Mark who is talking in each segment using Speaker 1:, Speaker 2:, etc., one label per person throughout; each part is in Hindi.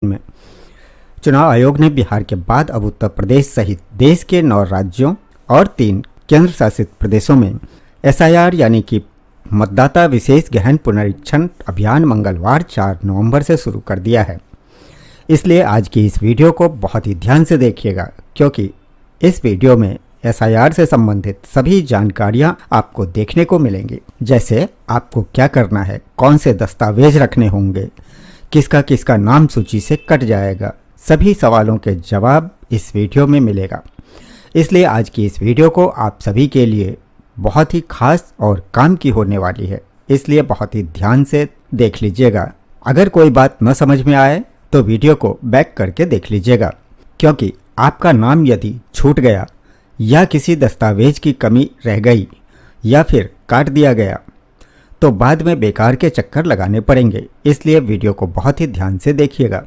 Speaker 1: में चुनाव आयोग ने बिहार के बाद अब उत्तर प्रदेश सहित देश के 9 राज्यों और 3 केंद्र शासित प्रदेशों में एसआईआर यानी कि मतदाता विशेष गहन पुनरीक्षण अभियान मंगलवार 4 नवंबर से शुरू कर दिया है। इसलिए आज की इस वीडियो को बहुत ही ध्यान से देखिएगा, क्योंकि इस वीडियो में एसआईआर से संबंधित सभी जानकारियां आपको देखने को मिलेंगी। जैसे आपको क्या करना है, कौन से दस्तावेज रखने होंगे, किसका किसका नाम सूची से कट जाएगा, सभी सवालों के जवाब इस वीडियो में मिलेगा। इसलिए आज की इस वीडियो को आप सभी के लिए बहुत ही खास और काम की होने वाली है, इसलिए बहुत ही ध्यान से देख लीजिएगा। अगर कोई बात न समझ में आए तो वीडियो को बैक करके देख लीजिएगा, क्योंकि आपका नाम यदि छूट गया या किसी दस्तावेज की कमी रह गई या फिर काट दिया गया तो बाद में बेकार के चक्कर लगाने पड़ेंगे। इसलिए वीडियो को बहुत ही ध्यान से देखिएगा।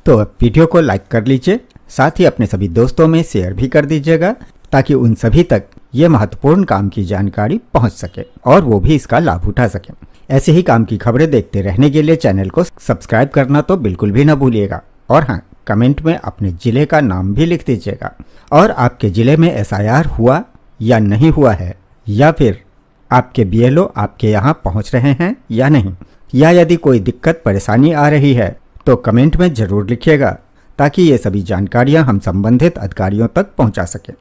Speaker 1: तो अब वीडियो को लाइक कर लीजिए, साथ ही अपने सभी दोस्तों में शेयर भी कर दीजिएगा, ताकि उन सभी तक ये महत्वपूर्ण काम की जानकारी पहुंच सके और वो भी इसका लाभ उठा सके। ऐसे ही काम की खबरें देखते रहने के लिए चैनल को सब्सक्राइब करना तो बिल्कुल भी न भूलिएगा। और हाँ, कमेंट में अपने जिले का नाम भी लिख दीजिएगा और आपके जिले में एसआईआर हुआ या नहीं हुआ है, या फिर आपके बीएलओ आपके यहाँ पहुँच रहे हैं या नहीं, या यदि कोई दिक्कत परेशानी आ रही है तो कमेंट में ज़रूर लिखिएगा, ताकि ये सभी जानकारियाँ हम संबंधित अधिकारियों तक पहुँचा सकें।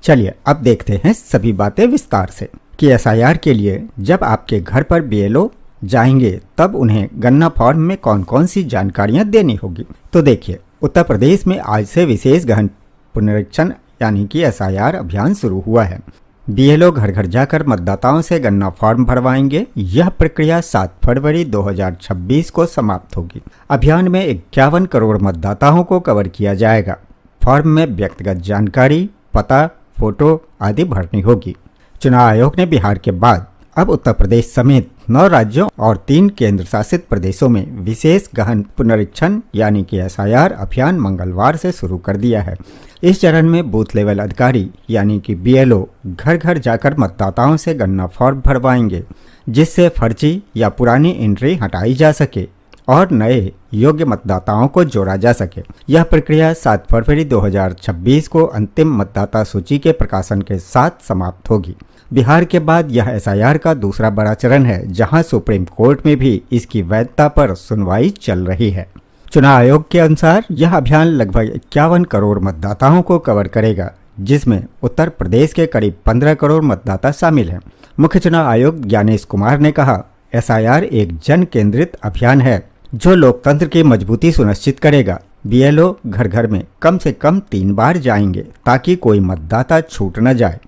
Speaker 1: चलिए अब देखते हैं सभी बातें विस्तार से कि एसआईआर के लिए जब आपके घर पर बीएलओ जाएंगे तब उन्हें गणना फॉर्म में कौन कौन सी जानकारियां देनी होगी। तो देखिए, उत्तर प्रदेश में आज से विशेष गहन पुनरीक्षण यानी कि एसआईआर अभियान शुरू हुआ है। बीएलओ घर घर जाकर मतदाताओं से गणना फॉर्म भरवाएंगे। यह प्रक्रिया 7 फरवरी 2026 को समाप्त होगी। अभियान में 51 करोड़ मतदाताओं को कवर किया जाएगा। फॉर्म में व्यक्तिगत जानकारी, पता, फोटो आदि भरनी होगी। चुनाव आयोग ने बिहार के बाद अब उत्तर प्रदेश समेत 9 राज्यों और 3 केंद्र शासित प्रदेशों में विशेष गहन पुनरीक्षण यानी कि एसआईआर अभियान मंगलवार से शुरू कर दिया है। इस चरण में बूथ लेवल अधिकारी यानी कि बीएलओ घर घर जाकर मतदाताओं से गणना फॉर्म भरवाएंगे, जिससे फर्जी या पुरानी एंट्री हटाई जा सके और नए योग्य मतदाताओं को जोड़ा जा सके। यह प्रक्रिया 7 फरवरी 2026 को अंतिम मतदाता सूची के प्रकाशन के साथ समाप्त होगी। बिहार के बाद यह एसआईआर का दूसरा बड़ा चरण है, जहां सुप्रीम कोर्ट में भी इसकी वैधता पर सुनवाई चल रही है। चुनाव आयोग के अनुसार यह अभियान लगभग 51 करोड़ मतदाताओं को कवर करेगा, जिसमें उत्तर प्रदेश के करीब 15 करोड़ मतदाता शामिल हैं। मुख्य चुनाव आयुक्त ज्ञानेश कुमार ने कहा, एसआईआर एक जन केंद्रित अभियान है जो लोकतंत्र की मजबूती सुनिश्चित करेगा। बीएलओ घर घर में कम से कम 3 बार जाएंगे, ताकि कोई मतदाता छूट न जाए।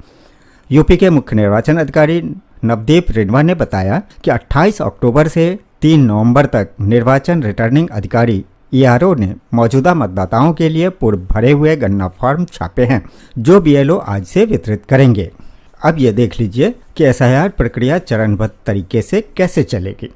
Speaker 1: यूपी के मुख्य निर्वाचन अधिकारी नवदीप रिडवा ने बताया कि 28 अक्टूबर से 3 नवंबर तक निर्वाचन रिटर्निंग अधिकारी ईआरओ ने मौजूदा मतदाताओं के लिए पूर्व भरे हुए गणना फॉर्म छापे हैं, जो बीएलओ आज से वितरित करेंगे। अब ये देख लीजिए कि एसआईआर प्रक्रिया चरणबद्ध तरीके से कैसे चलेगी।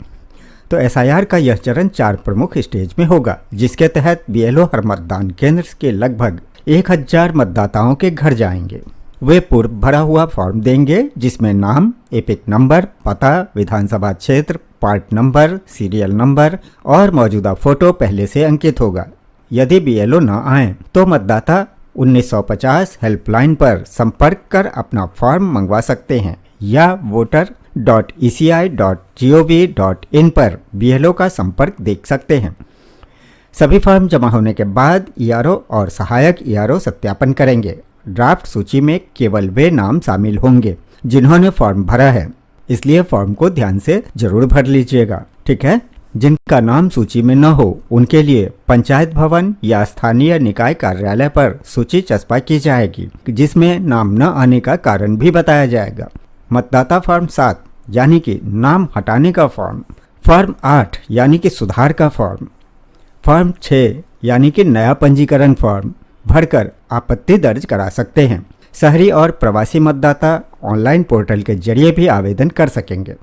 Speaker 1: तो एसआईआर का यह चरण 4 प्रमुख स्टेज में होगा, जिसके तहत बीएलओ हर मतदान केंद्र के लगभग 1000 मतदाताओं के घर जाएंगे। वे पूर्व भरा हुआ फॉर्म देंगे, जिसमें नाम, एपिक नंबर, पता, विधानसभा क्षेत्र, पार्ट नंबर, सीरियल नंबर और मौजूदा फोटो पहले से अंकित होगा। यदि बीएलओ न आए तो मतदाता 1950 हेल्पलाइन पर संपर्क कर अपना फॉर्म मंगवा सकते हैं, या voter.eci.gov.in पर बीएलओ का संपर्क देख सकते हैं। सभी फॉर्म जमा होने के बाद ईआरओ और सहायक ईआरओ सत्यापन करेंगे। ड्राफ्ट सूची में केवल वे नाम शामिल होंगे जिन्होंने फॉर्म भरा है, इसलिए फॉर्म को ध्यान से जरूर भर लीजिएगा, ठीक है। जिनका नाम सूची में न हो, उनके लिए पंचायत भवन या स्थानीय निकाय कार्यालय पर सूची चस्पा की जाएगी, जिसमें नाम न आने का कारण भी बताया जाएगा। मतदाता फॉर्म 7 यानी कि नाम हटाने का फॉर्म, फॉर्म 8 यानी कि सुधार का फॉर्म, फॉर्म 6 यानी कि नया पंजीकरण फॉर्म भरकर आपत्ति दर्ज करा सकते हैं। शहरी और प्रवासी मतदाता ऑनलाइन पोर्टल के जरिए भी आवेदन कर सकेंगे।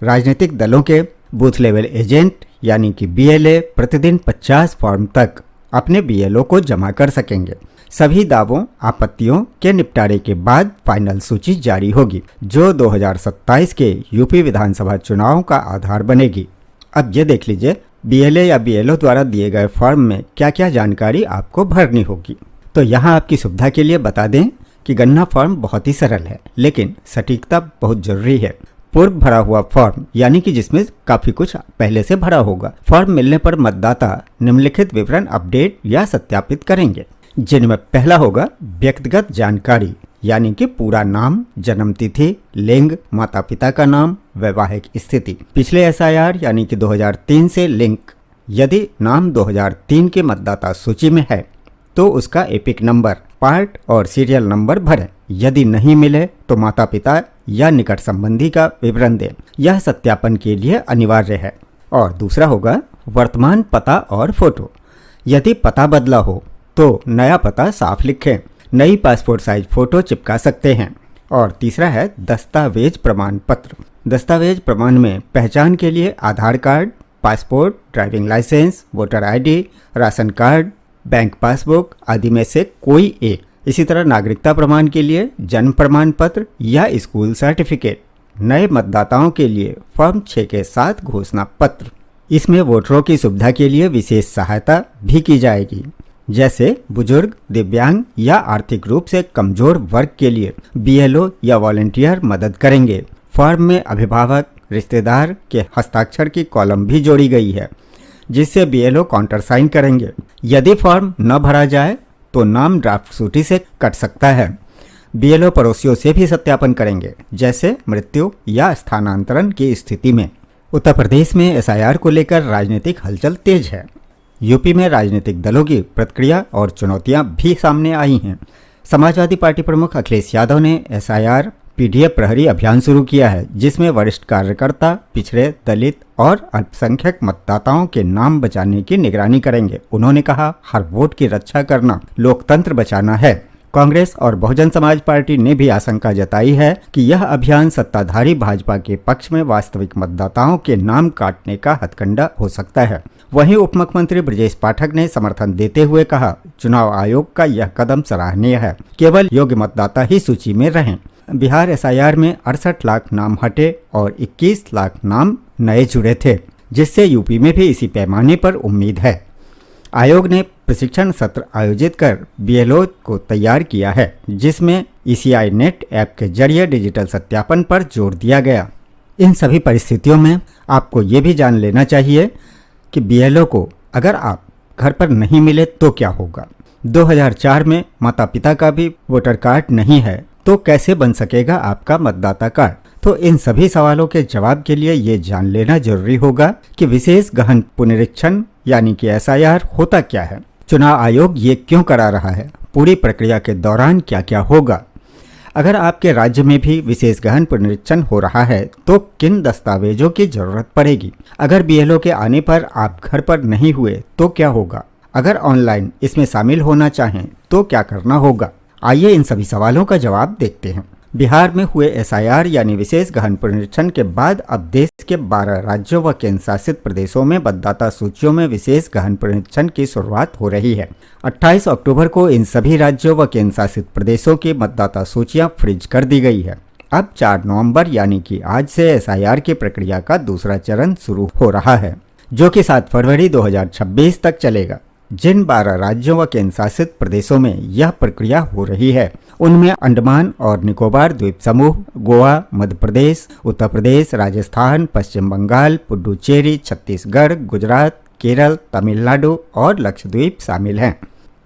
Speaker 1: राजनीतिक दलों के बूथ लेवल एजेंट यानी कि बीएलए प्रतिदिन 50 फॉर्म तक अपने बीएलओ को जमा कर सकेंगे। सभी दावों आपत्तियों के निपटारे के बाद फाइनल सूची जारी होगी, जो 2027 के यूपी विधानसभा चुनाव का आधार बनेगी। अब ये देख लीजिए बीएलए या बीएलओ द्वारा दिए गए फॉर्म में क्या क्या जानकारी आपको भरनी होगी। तो यहाँ आपकी सुविधा के लिए बता दें कि गणना फॉर्म बहुत ही सरल है, लेकिन सटीकता बहुत जरूरी है। पूर्व भरा हुआ फॉर्म यानी कि जिसमें काफी कुछ पहले से भरा होगा, फॉर्म मिलने पर मतदाता निम्नलिखित विवरण अपडेट या सत्यापित करेंगे, जिनमें पहला होगा व्यक्तिगत जानकारी यानी कि पूरा नाम, जन्म तिथि, लिंग, माता पिता का नाम, वैवाहिक स्थिति, पिछले एसआईआर यानी कि 2003 से लिंक, यदि नाम 2003 के मतदाता सूची में है तो उसका एपिक नंबर, पार्ट और सीरियल नंबर भरें। यदि नहीं मिले तो माता पिता या निकट संबंधी का विवरण दें। यह सत्यापन के लिए अनिवार्य है। और दूसरा होगा वर्तमान पता और फोटो। यदि पता बदला हो तो नया पता साफ लिखें। नई पासपोर्ट साइज फोटो चिपका सकते हैं। और तीसरा है दस्तावेज प्रमाण पत्र। दस्तावेज प्रमाण में पहचान के लिए Aadhaar card, passport, driving licence, voter ID, ration card, bank passbook आदि में से कोई एक। इसी तरह नागरिकता प्रमाण के लिए जन्म प्रमाण पत्र या स्कूल सर्टिफिकेट। नए मतदाताओं के लिए फॉर्म 6 के साथ घोषणा पत्र। इसमें वोटरों की सुविधा के लिए विशेष सहायता भी की जाएगी, जैसे बुजुर्ग, दिव्यांग या आर्थिक रूप से कमजोर वर्ग के लिए बीएलओ या वॉलंटियर मदद करेंगे। फॉर्म में अभिभावक, रिश्तेदार के हस्ताक्षर की कॉलम भी जोड़ी गई है, जिससे बीएलओ काउंटर साइन करेंगे। यदि फॉर्म न भरा जाए तो नाम ड्राफ्ट सूची से कट सकता है। बीएलओ पड़ोसियों से भी सत्यापन करेंगे, जैसे मृत्यु या स्थानांतरण की स्थिति में। उत्तर प्रदेश में एसआईआर को लेकर राजनीतिक हलचल तेज है। यूपी में राजनीतिक दलों की प्रतिक्रिया और चुनौतियां भी सामने आई हैं। समाजवादी पार्टी प्रमुख अखिलेश यादव ने एसआईआर पीडीएफ प्रहरी अभियान शुरू किया है, जिसमें वरिष्ठ कार्यकर्ता पिछड़े, दलित और अल्पसंख्यक मतदाताओं के नाम बचाने की निगरानी करेंगे। उन्होंने कहा, हर वोट की रक्षा करना लोकतंत्र बचाना है। कांग्रेस और बहुजन समाज पार्टी ने भी आशंका जताई है कि यह अभियान सत्ताधारी भाजपा के पक्ष में वास्तविक मतदाताओं के नाम काटने का हथकंडा हो सकता है। वहीं उप मुख्यमंत्री ब्रजेश पाठक ने समर्थन देते हुए कहा, चुनाव आयोग का यह कदम सराहनीय है। केवल योग्य मतदाता ही सूची में रहें। बिहार एसआईआर में 68 लाख नाम हटे और 21 लाख नाम नए जुड़े थे, जिससे यूपी में भी इसी पैमाने पर उम्मीद है। आयोग ने प्रशिक्षण सत्र आयोजित कर बीएलओ को तैयार किया है, जिसमें ईसीआई नेट ऐप के जरिए डिजिटल सत्यापन पर जोर दिया गया। इन सभी परिस्थितियों में आपको ये भी जान लेना चाहिए कि बीएलओ को अगर आप घर पर नहीं मिले तो क्या होगा। 2004 में माता पिता का भी वोटर कार्ड नहीं है तो कैसे बन सकेगा आपका मतदाता कार्ड। तो इन सभी सवालों के जवाब के लिए ये जान लेना जरूरी होगा कि विशेष गहन पुनरीक्षण यानी कि एसआईआर होता क्या है, चुनाव आयोग ये क्यों करा रहा है, पूरी प्रक्रिया के दौरान क्या क्या होगा। अगर आपके राज्य में भी विशेष गहन पुनरीक्षण हो रहा है तो किन दस्तावेजों की जरूरत पड़ेगी। अगर बीएलओ के आने पर आप घर पर नहीं हुए तो क्या होगा। अगर ऑनलाइन इसमें शामिल होना चाहें तो क्या करना होगा। आइए इन सभी सवालों का जवाब देखते हैं। बिहार में हुए एसआईआर यानी विशेष गहन पुनरीक्षण के बाद अब देश के 12 राज्यों व केंद्र शासित प्रदेशों में मतदाता सूचियों में विशेष गहन पुनरीक्षण की शुरुआत हो रही है। 28 अक्टूबर को इन सभी राज्यों व केंद्र शासित प्रदेशों की मतदाता सूचियां फ्रीज कर दी गई है। अब 4 नवंबर यानी कि आज से एसआईआर की प्रक्रिया का दूसरा चरण शुरू हो रहा है, जो कि 7 फरवरी 2026 तक चलेगा। जिन 12 राज्यों व केंद्र शासित प्रदेशों में यह प्रक्रिया हो रही है उनमें अंडमान और निकोबार द्वीप समूह, गोवा, मध्य प्रदेश, उत्तर प्रदेश, राजस्थान, पश्चिम बंगाल, पुडुचेरी, छत्तीसगढ़, गुजरात, केरल, तमिलनाडु और लक्षद्वीप शामिल हैं।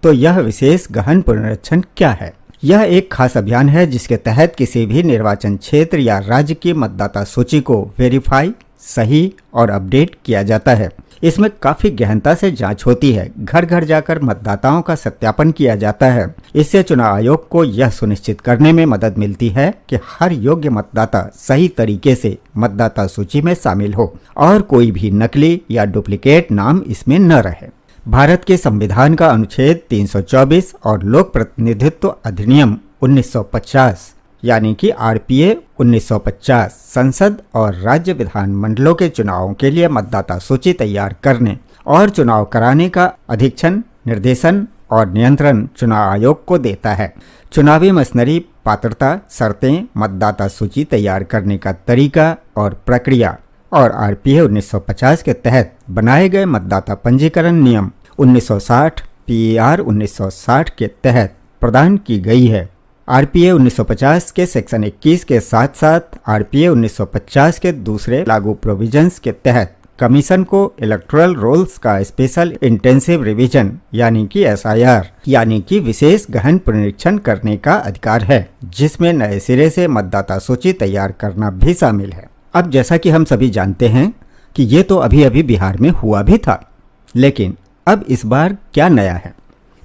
Speaker 1: तो यह विशेष गहन पुनरीक्षण क्या है। यह एक खास अभियान है जिसके तहत किसी भी निर्वाचन क्षेत्र या राज्य की मतदाता सूची को वेरीफाई, सही और अपडेट किया जाता है। इसमें काफी गहनता से जांच होती है। घर घर जाकर मतदाताओं का सत्यापन किया जाता है। इससे चुनाव आयोग को यह सुनिश्चित करने में मदद मिलती है कि हर योग्य मतदाता सही तरीके से मतदाता सूची में शामिल हो और कोई भी नकली या डुप्लीकेट नाम इसमें न रहे। भारत के संविधान का अनुच्छेद 324 और लोक प्रतिनिधित्व अधिनियम 1950 यानी कि आरपीए 1950 संसद और राज्य विधानमंडलों के चुनावों के लिए मतदाता सूची तैयार करने और चुनाव कराने का अधीक्षण, निर्देशन और नियंत्रण चुनाव आयोग को देता है। चुनावी मशीनरी, पात्रता, शर्तें, मतदाता सूची तैयार करने का तरीका और प्रक्रिया और आरपीए 1950 के तहत बनाए गए मतदाता पंजीकरण नियम 1960 पीआर 1960 के तहत प्रदान की गई है। आरपीए 1950 के सेक्शन 21 के साथ साथ आरपीए 1950 के दूसरे लागू प्रोविजंस के तहत कमीशन को इलेक्टोरल रोल्स का स्पेशल इंटेंसिव रिवीजन यानी कि एसआईआर यानी कि विशेष गहन पुनरीक्षण करने का अधिकार है, जिसमें नए सिरे से मतदाता सूची तैयार करना भी शामिल है। अब जैसा कि हम सभी जानते हैं कि ये तो अभी अभी बिहार में हुआ भी था, लेकिन अब इस बार क्या नया है?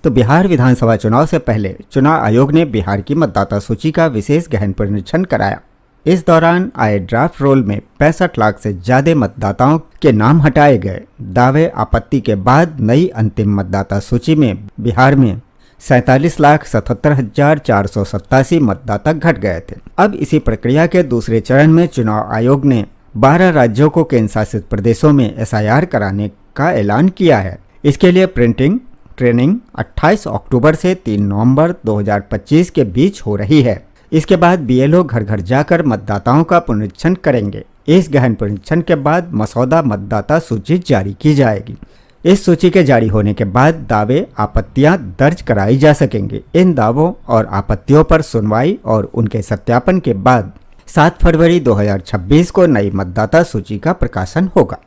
Speaker 1: तो बिहार विधानसभा चुनाव से पहले चुनाव आयोग ने बिहार की मतदाता सूची का विशेष गहन पुनरीक्षण कराया। इस दौरान आए ड्राफ्ट रोल में 65 लाख से ज्यादा मतदाताओं के नाम हटाए गए। दावे आपत्ति के बाद नई अंतिम मतदाता सूची में बिहार में 47,77,487 मतदाता घट गए थे। अब इसी प्रक्रिया के दूसरे चरण में चुनाव आयोग ने 12 राज्यों को केंद्र शासित प्रदेशों में एसआईआर कराने का ऐलान किया है। इसके लिए प्रिंटिंग ट्रेनिंग 28 अक्टूबर से 3 नवंबर 2025 के बीच हो रही है। इसके बाद बीएलओ घर घर जाकर मतदाताओं का पुनरीक्षण करेंगे। इस गहन पुनरीक्षण के बाद मसौदा मतदाता सूची जारी की जाएगी। इस सूची के जारी होने के बाद दावे आपत्तियां दर्ज कराई जा सकेंगी। इन दावों और आपत्तियों पर सुनवाई और उनके सत्यापन के बाद 7 फरवरी 2026 को नई मतदाता सूची का प्रकाशन होगा।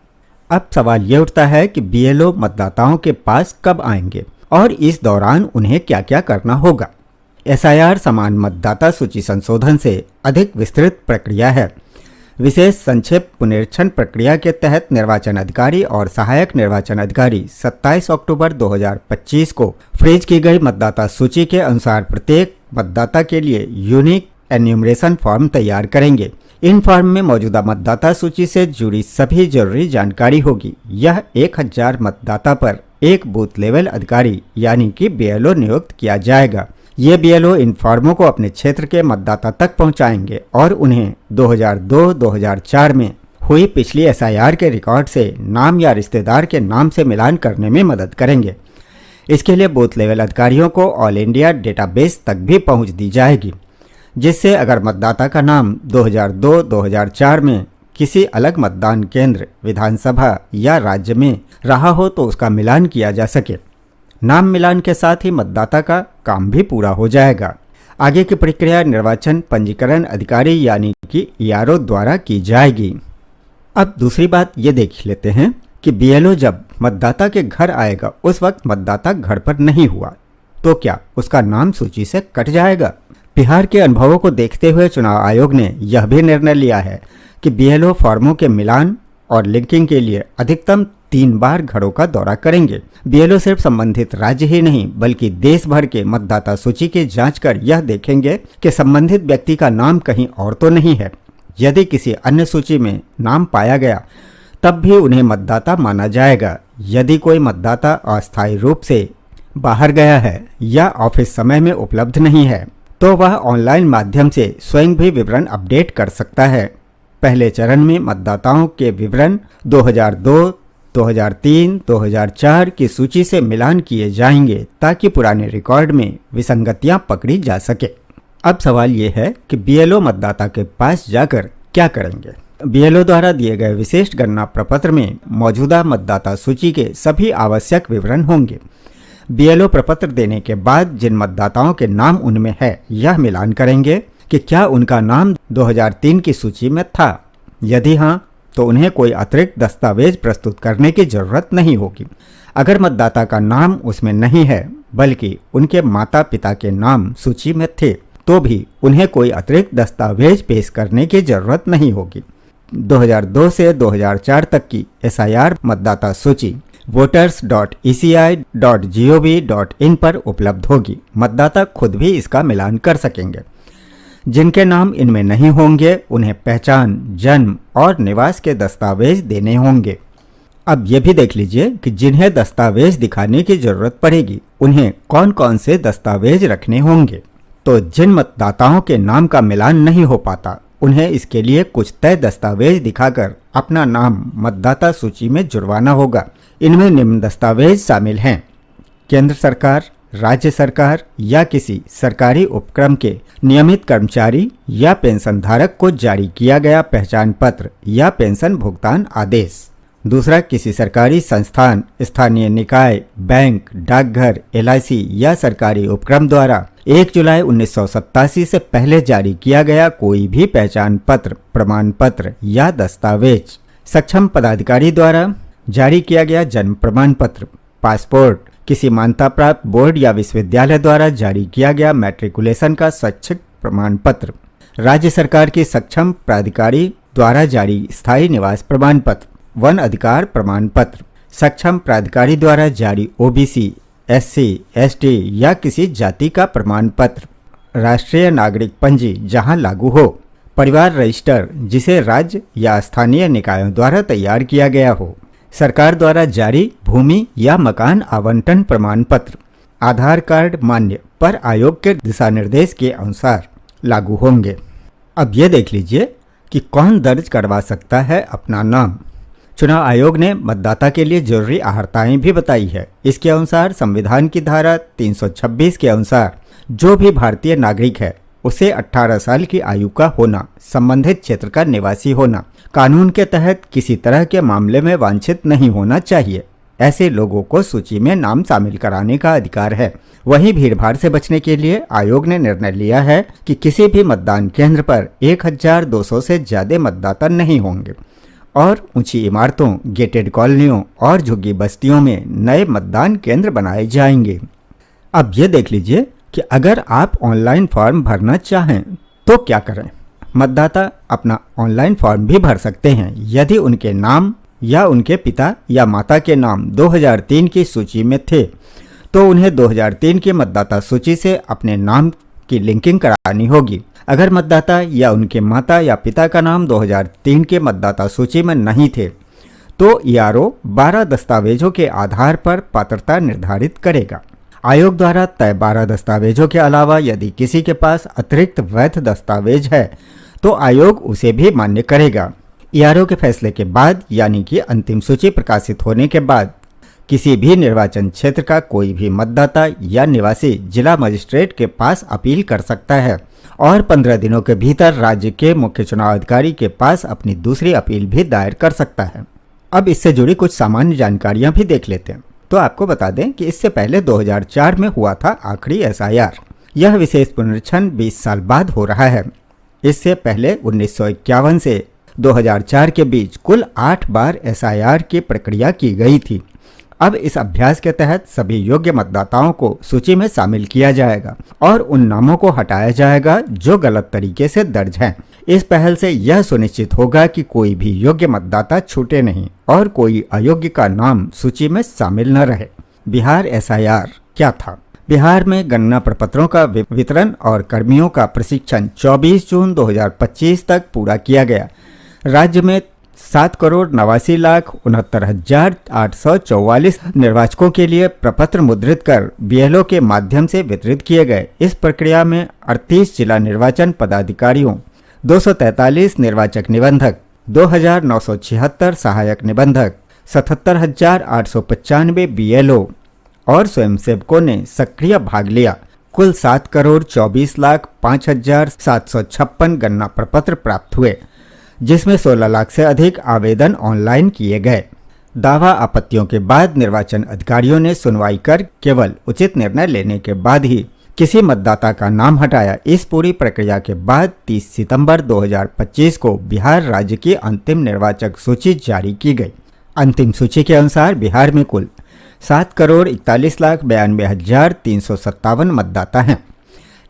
Speaker 1: अब सवाल ये उठता है कि बीएलओ मतदाताओं के पास कब आएंगे और इस दौरान उन्हें क्या क्या करना होगा। एसआईआर समान मतदाता सूची संशोधन से अधिक विस्तृत प्रक्रिया है। विशेष संक्षेप पुनरीक्षण प्रक्रिया के तहत निर्वाचन अधिकारी और सहायक निर्वाचन अधिकारी 27 अक्टूबर 2025 को फ्रीज की गई मतदाता सूची के अनुसार प्रत्येक मतदाता के लिए यूनिक एन्यूमरेशन फॉर्म तैयार करेंगे। इन फॉर्म में मौजूदा मतदाता सूची से जुड़ी सभी जरूरी जानकारी होगी। यह 1000 मतदाता पर एक बूथ लेवल अधिकारी यानी कि बीएलओ नियुक्त किया जाएगा। ये बीएलओ इन फॉर्मों को अपने क्षेत्र के मतदाता तक पहुंचाएंगे और उन्हें 2002-2004 में हुई पिछली एसआईआर के रिकॉर्ड से नाम या रिश्तेदार के नाम से मिलान करने में मदद करेंगे। इसके लिए बूथ लेवल अधिकारियों को ऑल इंडिया डेटाबेस तक भी पहुंच दी जाएगी, जिससे अगर मतदाता का नाम 2002-2004 में किसी अलग मतदान केंद्र, विधानसभा या राज्य में रहा हो तो उसका मिलान किया जा सके। नाम मिलान के साथ ही मतदाता का काम भी पूरा हो जाएगा। आगे की प्रक्रिया निर्वाचन पंजीकरण अधिकारी यानी कि ईआरओ द्वारा की जाएगी। अब दूसरी बात ये देख लेते हैं कि बीएलओ जब मतदाता के घर आएगा उस वक्त मतदाता घर पर नहीं हुआ तो क्या उसका नाम सूची से कट जाएगा? बिहार के अनुभवों को देखते हुए चुनाव आयोग ने यह भी निर्णय लिया है कि बीएलओ फॉर्मों के मिलान और लिंकिंग के लिए अधिकतम 3 बार घरों का दौरा करेंगे। बीएलओ सिर्फ संबंधित राज्य ही नहीं बल्कि देश भर के मतदाता सूची की जांच कर यह देखेंगे कि संबंधित व्यक्ति का नाम कहीं और तो नहीं है। यदि किसी अन्य सूची में नाम पाया गया तब भी उन्हें मतदाता माना जाएगा। यदि कोई मतदाता अस्थायी रूप से बाहर गया है या ऑफिस समय में उपलब्ध नहीं है तो वह ऑनलाइन माध्यम से स्वयं भी विवरण अपडेट कर सकता है। पहले चरण में मतदाताओं के विवरण 2002, 2003, 2004 की सूची से मिलान किए जाएंगे ताकि पुराने रिकॉर्ड में विसंगतियां पकड़ी जा सके। अब सवाल ये है कि बीएलओ मतदाता के पास जाकर क्या करेंगे। बीएलओ द्वारा दिए गए विशिष्ट गणना प्रपत्र में मौजूदा मतदाता सूची के सभी आवश्यक विवरण होंगे। बीएलओ प्रपत्र देने के बाद जिन मतदाताओं के नाम उनमें है यह मिलान करेंगे कि क्या उनका नाम 2003 की सूची में था। यदि हाँ तो उन्हें कोई अतिरिक्त दस्तावेज प्रस्तुत करने की जरूरत नहीं होगी। अगर मतदाता का नाम उसमें नहीं है बल्कि उनके माता पिता के नाम सूची में थे तो भी उन्हें कोई अतिरिक्त दस्तावेज पेश करने की जरूरत नहीं होगी। 2002 से 2004 तक की एसआईआर मतदाता सूची voters.eci.gov.in पर उपलब्ध होगी। मतदाता खुद भी इसका मिलान कर सकेंगे। जिनके नाम इनमें नहीं होंगे उन्हें पहचान, जन्म और निवास के दस्तावेज देने होंगे। अब ये भी देख लीजिए कि जिन्हें दस्तावेज दिखाने की जरूरत पड़ेगी उन्हें कौन कौन से दस्तावेज रखने होंगे। तो जिन मतदाताओं के नाम का मिलान नहीं हो पाता उन्हें इसके लिए कुछ तय दस्तावेज दिखाकर अपना नाम मतदाता सूची में जुड़वाना होगा। इनमें निम्न दस्तावेज शामिल हैं: केंद्र सरकार, राज्य सरकार या किसी सरकारी उपक्रम के नियमित कर्मचारी या पेंशन धारक को जारी किया गया पहचान पत्र या पेंशन भुगतान आदेश। दूसरा, किसी सरकारी संस्थान, स्थानीय निकाय, बैंक, डाकघर, LIC या सरकारी उपक्रम द्वारा 1 जुलाई 1987 से पहले जारी किया गया कोई भी पहचान पत्र, प्रमाण पत्र या दस्तावेज। सक्षम पदाधिकारी द्वारा जारी किया गया जन्म प्रमाण पत्र, पासपोर्ट, किसी मान्यता प्राप्त बोर्ड या विश्वविद्यालय द्वारा जारी किया गया मैट्रिकुलेशन का शैक्षिक प्रमाण पत्र, राज्य सरकार की सक्षम प्राधिकारी द्वारा जारी स्थायी निवास प्रमाण पत्र, वन अधिकार प्रमाण पत्र, सक्षम प्राधिकारी द्वारा जारी OBC, SC, ST या किसी जाति का प्रमाण पत्र, राष्ट्रीय नागरिक पंजी जहां लागू हो, परिवार रजिस्टर जिसे राज्य या स्थानीय निकायों द्वारा तैयार किया गया हो, सरकार द्वारा जारी भूमि या मकान आवंटन प्रमाण पत्र, आधार कार्ड मान्य पर आयोग के दिशा निर्देश के अनुसार लागू होंगे। अब ये देख लीजिए कि कौन दर्ज करवा सकता है अपना नाम। चुनाव आयोग ने मतदाता के लिए जरूरी अहर्ताएं भी बताई है। इसके अनुसार संविधान की धारा 326 के अनुसार जो भी भारतीय नागरिक है उसे 18 साल की आयु का होना, संबंधित क्षेत्र का निवासी होना, कानून के तहत किसी तरह के मामले में वांछित नहीं होना चाहिए। ऐसे लोगों को सूची में नाम शामिल कराने का अधिकार है। वहीं भीड़भाड़ से बचने के लिए आयोग ने निर्णय लिया है कि किसी भी मतदान केंद्र पर 1200 से ज्यादा मतदाता नहीं होंगे और ऊंची इमारतों, गेटेड कॉलोनियों और झुग्गी बस्तियों में नए मतदान केंद्र बनाए जाएंगे। अब ये देख लीजिए कि अगर आप ऑनलाइन फॉर्म भरना चाहें तो क्या करें। मतदाता अपना ऑनलाइन फॉर्म भी भर सकते हैं यदि उनके नाम या उनके पिता या माता के नाम 2003 की सूची में थे तो उन्हें 2003 की मतदाता सूची से अपने नाम की लिंकिंग करानी होगी। अगर मतदाता या उनके माता या पिता का नाम 2003 के मतदाता सूची में नहीं थे तो ERO 12 दस्तावेजों के आधार पर पात्रता निर्धारित करेगा। आयोग द्वारा तय 12 दस्तावेजों के अलावा यदि किसी के पास अतिरिक्त वैध दस्तावेज है तो आयोग उसे भी मान्य करेगा। ERO के फैसले के बाद यानी कि अंतिम सूची प्रकाशित होने के बाद किसी भी निर्वाचन क्षेत्र का कोई भी मतदाता या निवासी जिला मजिस्ट्रेट के पास अपील कर सकता है और 15 दिनों के भीतर राज्य के मुख्य चुनाव अधिकारी के पास अपनी दूसरी अपील भी दायर कर सकता है। अब इससे जुड़ी कुछ सामान्य जानकारियां भी देख लेते हैं। तो आपको बता दें कि इससे पहले 2004 में हुआ था आखिरी SIR। यह विशेष पुनरीक्षण 20 साल बाद हो रहा है। इससे पहले 1951 से 2004 के बीच कुल 8 बार SIR की प्रक्रिया की गई थी। अब इस अभ्यास के तहत सभी योग्य मतदाताओं को सूची में शामिल किया जाएगा और उन नामों को हटाया जाएगा जो गलत तरीके से दर्ज हैं। इस पहल से यह सुनिश्चित होगा कि कोई भी योग्य मतदाता छूटे नहीं और कोई अयोग्य का नाम सूची में शामिल न रहे। बिहार SIR क्या था? बिहार में गणना प्रपत्रों का वितरण और कर्मियों का प्रशिक्षण 24 जून 2025 तक पूरा किया गया। राज्य में 7,89,69,844 निर्वाचकों के लिए प्रपत्र मुद्रित कर BLO के माध्यम से वितरित किए गए। इस प्रक्रिया में 38 जिला निर्वाचन पदाधिकारियों, 243 निर्वाचक निबंधक, 2,976 सहायक निबंधक, 77,895 BLO और स्वयंसेवकों ने सक्रिय भाग लिया। कुल 7,24,05,756 गणना प्रपत्र प्राप्त हुए, जिसमें 16 लाख से अधिक आवेदन ऑनलाइन किए गए। दावा आपत्तियों के बाद निर्वाचन अधिकारियों ने सुनवाई कर केवल उचित निर्णय लेने के बाद ही किसी मतदाता का नाम हटाया। इस पूरी प्रक्रिया के बाद 30 सितंबर 2025 को बिहार राज्य की अंतिम निर्वाचक सूची जारी की गई। अंतिम सूची के अनुसार बिहार में कुल 7,41,92,357 मतदाता हैं।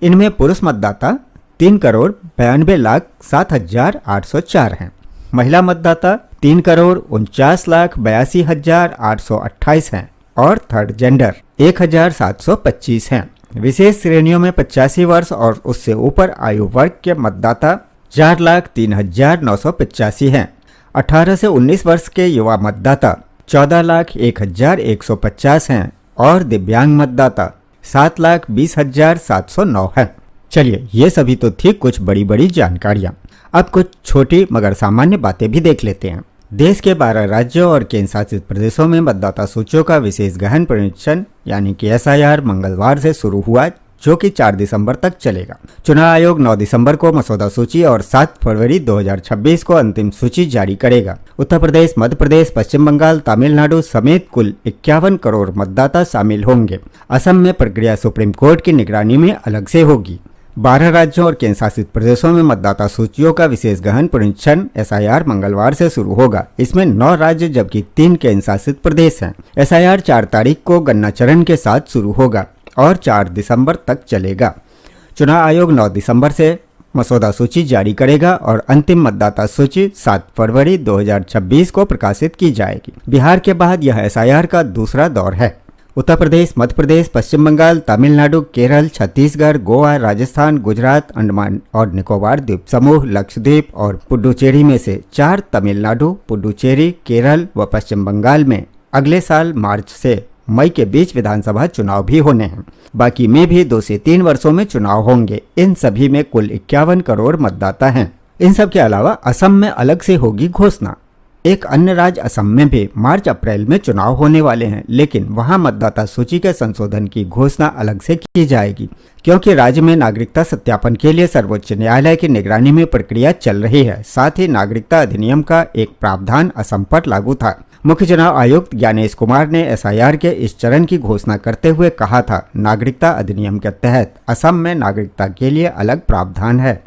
Speaker 1: इनमें पुरुष मतदाता 3,92,07,804 हैं। महिला मतदाता 3,49,82,828 हैं और थर्ड जेंडर 1,725 हैं। विशेष श्रेणियों में 85 वर्ष और उससे ऊपर आयु वर्ग के मतदाता 4,03,985 हैं। 18 से 19 वर्ष के युवा मतदाता 14,01,150 हैं और दिव्यांग मतदाता 7,20,709 हैं। चलिए, ये सभी तो थी कुछ बड़ी बड़ी जानकारियां। अब कुछ छोटी मगर सामान्य बातें भी देख लेते हैं। देश के 12 राज्यों और केंद्र शासित प्रदेशों में मतदाता सूचियों का विशेष गहन पुनरीक्षण यानी कि एसआईआर मंगलवार से शुरू हुआ, जो कि 4 दिसंबर तक चलेगा। चुनाव आयोग 9 दिसंबर को मसौदा सूची और 7 फरवरी 2026 को अंतिम सूची जारी करेगा। उत्तर प्रदेश, मध्य प्रदेश, पश्चिम बंगाल, तमिलनाडु समेत कुल 51 करोड़ मतदाता शामिल होंगे। असम में प्रक्रिया सुप्रीम कोर्ट की निगरानी में अलग से होगी। 12 राज्यों और केंद्र शासित प्रदेशों में मतदाता सूचियों का विशेष गहन पुनरीक्षण एसआईआर मंगलवार से शुरू होगा। इसमें 9 राज्य जबकि 3 केंद्र शासित प्रदेश हैं। एसआईआर 4 तारीख को गणना चरण के साथ शुरू होगा और 4 दिसंबर तक चलेगा। चुनाव आयोग 9 दिसंबर से मसौदा सूची जारी करेगा और अंतिम मतदाता सूची 7 फरवरी 2026 को प्रकाशित की जाएगी। बिहार के बाद यह एसआईआर का दूसरा दौर है। उत्तर प्रदेश, मध्य प्रदेश, पश्चिम बंगाल, तमिलनाडु, केरल, छत्तीसगढ़, गोवा, राजस्थान, गुजरात, अंडमान और निकोबार द्वीप समूह, लक्षद्वीप और पुडुचेरी में से 4 तमिलनाडु, पुडुचेरी, केरल व पश्चिम बंगाल में अगले साल मार्च से मई के बीच विधानसभा चुनाव भी होने हैं। बाकी में भी 2 से 3 वर्षों में चुनाव होंगे। इन सभी में कुल 51 करोड़ मतदाता हैं। इन सब के अलावा असम में अलग से होगी घोषणा। एक अन्य राज्य असम में भी मार्च अप्रैल में चुनाव होने वाले हैं, लेकिन वहां मतदाता सूची के संशोधन की घोषणा अलग से की जाएगी, क्योंकि राज्य में नागरिकता सत्यापन के लिए सर्वोच्च न्यायालय की निगरानी में प्रक्रिया चल रही है। साथ ही नागरिकता अधिनियम का एक प्रावधान असम पर लागू था। मुख्य चुनाव आयुक्त ज्ञानेश कुमार ने एसआईआर के इस चरण की घोषणा करते हुए कहा था, नागरिकता अधिनियम के तहत असम में नागरिकता के लिए अलग प्रावधान है।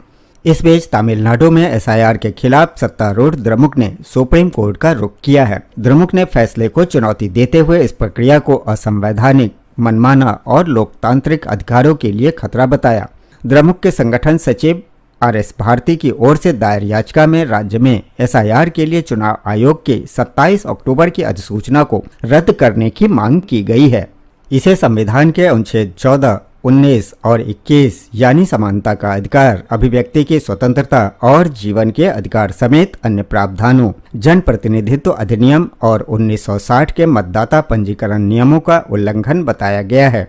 Speaker 1: इस बीच तमिलनाडु में एसआईआर के खिलाफ सत्तारूढ़ द्रमुक ने सुप्रीम कोर्ट का रुख किया है। द्रमुक ने फैसले को चुनौती देते हुए इस प्रक्रिया को असंवैधानिक, मनमाना और लोकतांत्रिक अधिकारों के लिए खतरा बताया। द्रमुक के संगठन सचिव आरएस भारती की ओर से दायर याचिका में राज्य में एसआईआर के लिए चुनाव आयोग के 27 अक्टूबर की अधिसूचना को रद्द करने की मांग की गई है। इसे संविधान के अनुच्छेद 14, 19 और 21 यानी समानता का अधिकार, अभिव्यक्ति की स्वतंत्रता और जीवन के अधिकार समेत अन्य प्रावधानों, जन प्रतिनिधित्व अधिनियम और 1960 के मतदाता पंजीकरण नियमों का उल्लंघन बताया गया है।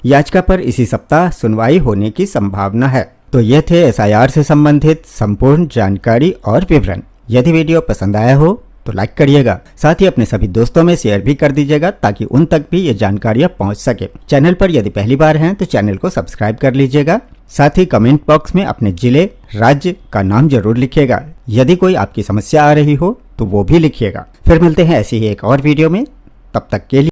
Speaker 1: याचिका पर इसी सप्ताह सुनवाई होने की संभावना है। तो ये थे एसआईआर से संबंधित संपूर्ण जानकारी और विवरण। यदि वीडियो पसंद आया हो तो लाइक करिएगा, साथ ही अपने सभी दोस्तों में शेयर भी कर दीजिएगा ताकि उन तक भी ये जानकारियां पहुंच सके। चैनल पर यदि पहली बार हैं तो चैनल को सब्सक्राइब कर लीजिएगा। साथ ही कमेंट बॉक्स में अपने जिले, राज्य का नाम जरूर लिखिएगा। यदि कोई आपकी समस्या आ रही हो तो वो भी लिखिएगा। फिर मिलते हैं ऐसी ही एक और वीडियो में, तब तक के लिए